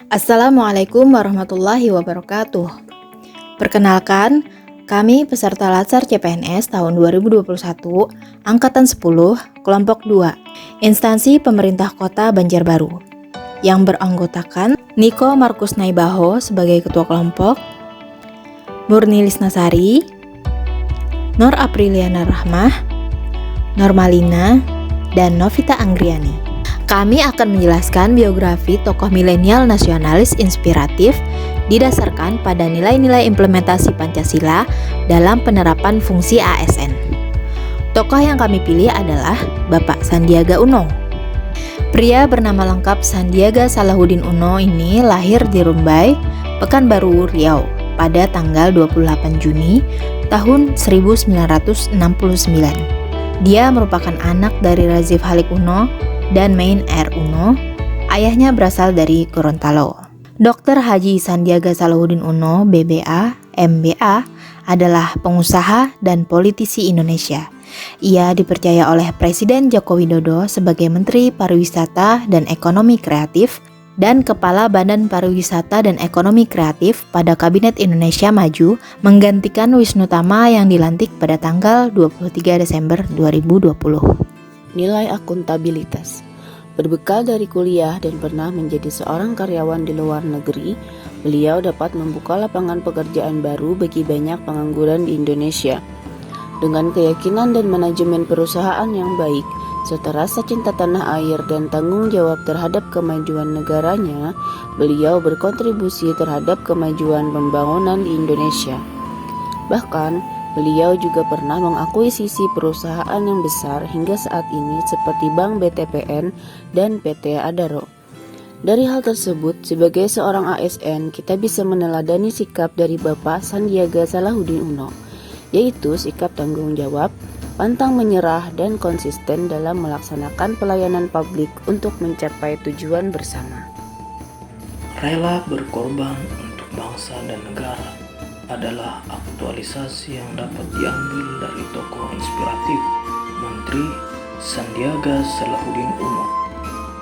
Assalamualaikum warahmatullahi wabarakatuh. Perkenalkan, kami peserta Latsar CPNS tahun 2021, Angkatan 10, Kelompok 2, Instansi Pemerintah Kota Banjarbaru, yang beranggotakan Niko Markus Naibaho sebagai Ketua Kelompok, Murni Lisnasari, Nur Apriliana Rahmah, Normalina, dan Novita Anggriani. Kami akan menjelaskan biografi tokoh milenial nasionalis inspiratif didasarkan pada nilai-nilai implementasi Pancasila dalam penerapan fungsi ASN. Tokoh yang kami pilih adalah Bapak Sandiaga Uno. Pria bernama lengkap Sandiaga Salahuddin Uno ini lahir di Rumbai, Pekanbaru, Riau pada tanggal 28 Juni tahun 1969. Dia merupakan anak dari Razif Halik Uno dan Mein R. Uno. Ayahnya berasal dari Gorontalo. Dr. Haji Sandiaga Salahuddin Uno, BBA, MBA, adalah pengusaha dan politisi Indonesia. Ia dipercaya oleh Presiden Joko Widodo sebagai Menteri Pariwisata dan Ekonomi Kreatif dan Kepala Badan Pariwisata dan Ekonomi Kreatif pada Kabinet Indonesia Maju, menggantikan Wisnu Tama yang dilantik pada tanggal 23 Desember 2020. Nilai akuntabilitas. Berbekal dari kuliah dan pernah menjadi seorang karyawan di luar negeri, beliau dapat membuka lapangan pekerjaan baru bagi banyak pengangguran di Indonesia. Dengan keyakinan dan manajemen perusahaan yang baik, serta rasa cinta tanah air dan tanggung jawab terhadap kemajuan negaranya, beliau berkontribusi terhadap kemajuan pembangunan di Indonesia. Bahkan, beliau juga pernah mengakuisisi perusahaan yang besar hingga saat ini seperti Bank BTPN dan PT Adaro. Dari hal tersebut, sebagai seorang ASN, kita bisa meneladani sikap dari Bapak Sandiaga Salahuddin Uno, yaitu sikap tanggung jawab, pantang menyerah, dan konsisten dalam melaksanakan pelayanan publik untuk mencapai tujuan bersama. Rela berkorban untuk bangsa dan negara adalah aktualisasi yang dapat diambil dari tokoh inspiratif Menteri Sandiaga Salahuddin Uno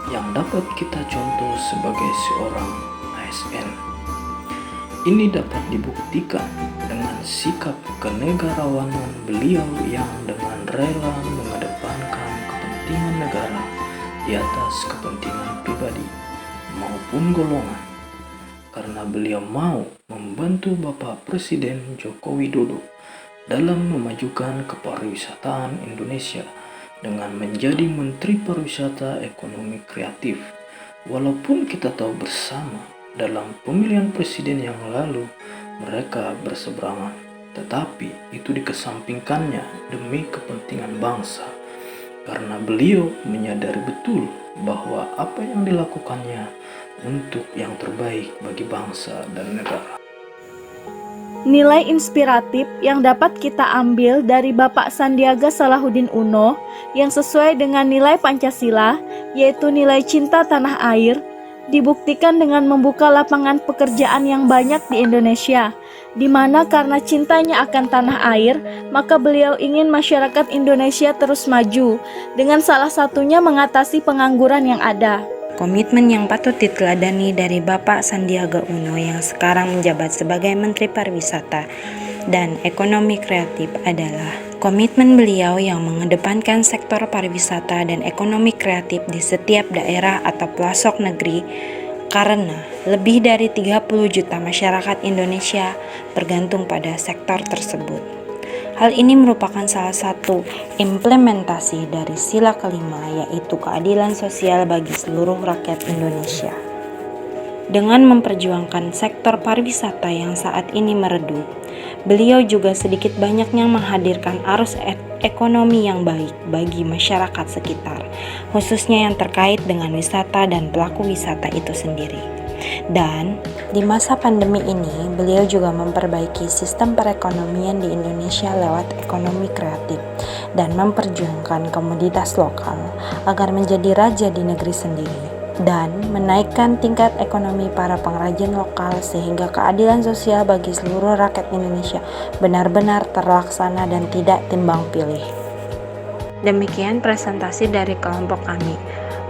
yang dapat kita contoh sebagai seorang ASN. Ini dapat dibuktikan dengan sikap kenegarawanan beliau yang dengan rela mengedepankan kepentingan negara di atas kepentingan pribadi maupun golongan, karena beliau mau membantu Bapak Presiden Joko Widodo dalam memajukan kepariwisataan Indonesia dengan menjadi Menteri Pariwisata Ekonomi Kreatif. Walaupun kita tahu bersama dalam pemilihan presiden yang lalu mereka berseberangan, tetapi itu dikesampingkannya demi kepentingan bangsa, karena beliau menyadari betul bahwa apa yang dilakukannya untuk yang terbaik bagi bangsa dan negara. Nilai inspiratif yang dapat kita ambil dari Bapak Sandiaga Salahuddin Uno yang sesuai dengan nilai Pancasila, yaitu nilai cinta tanah air, dibuktikan dengan membuka lapangan pekerjaan yang banyak di Indonesia, di mana karena cintanya akan tanah air, maka beliau ingin masyarakat Indonesia terus maju, dengan salah satunya mengatasi pengangguran yang ada. Komitmen yang patut diteladani dari Bapak Sandiaga Uno yang sekarang menjabat sebagai Menteri Pariwisata dan Ekonomi Kreatif adalah komitmen beliau yang mengedepankan sektor pariwisata dan ekonomi kreatif di setiap daerah atau pelosok negeri, karena lebih dari 30 juta masyarakat Indonesia bergantung pada sektor tersebut. Hal ini merupakan salah satu implementasi dari sila kelima, yaitu keadilan sosial bagi seluruh rakyat Indonesia. Dengan memperjuangkan sektor pariwisata yang saat ini meredup, beliau juga sedikit banyaknya menghadirkan arus ekonomi yang baik bagi masyarakat sekitar, khususnya yang terkait dengan wisata dan pelaku wisata itu sendiri. Dan di masa pandemi ini, beliau juga memperbaiki sistem perekonomian di Indonesia lewat ekonomi kreatif dan memperjuangkan komoditas lokal agar menjadi raja di negeri sendiri dan menaikkan tingkat ekonomi para pengrajin lokal sehingga keadilan sosial bagi seluruh rakyat Indonesia benar-benar terlaksana dan tidak timbang pilih. Demikian presentasi dari kelompok kami.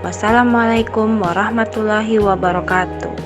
Wassalamualaikum warahmatullahi wabarakatuh.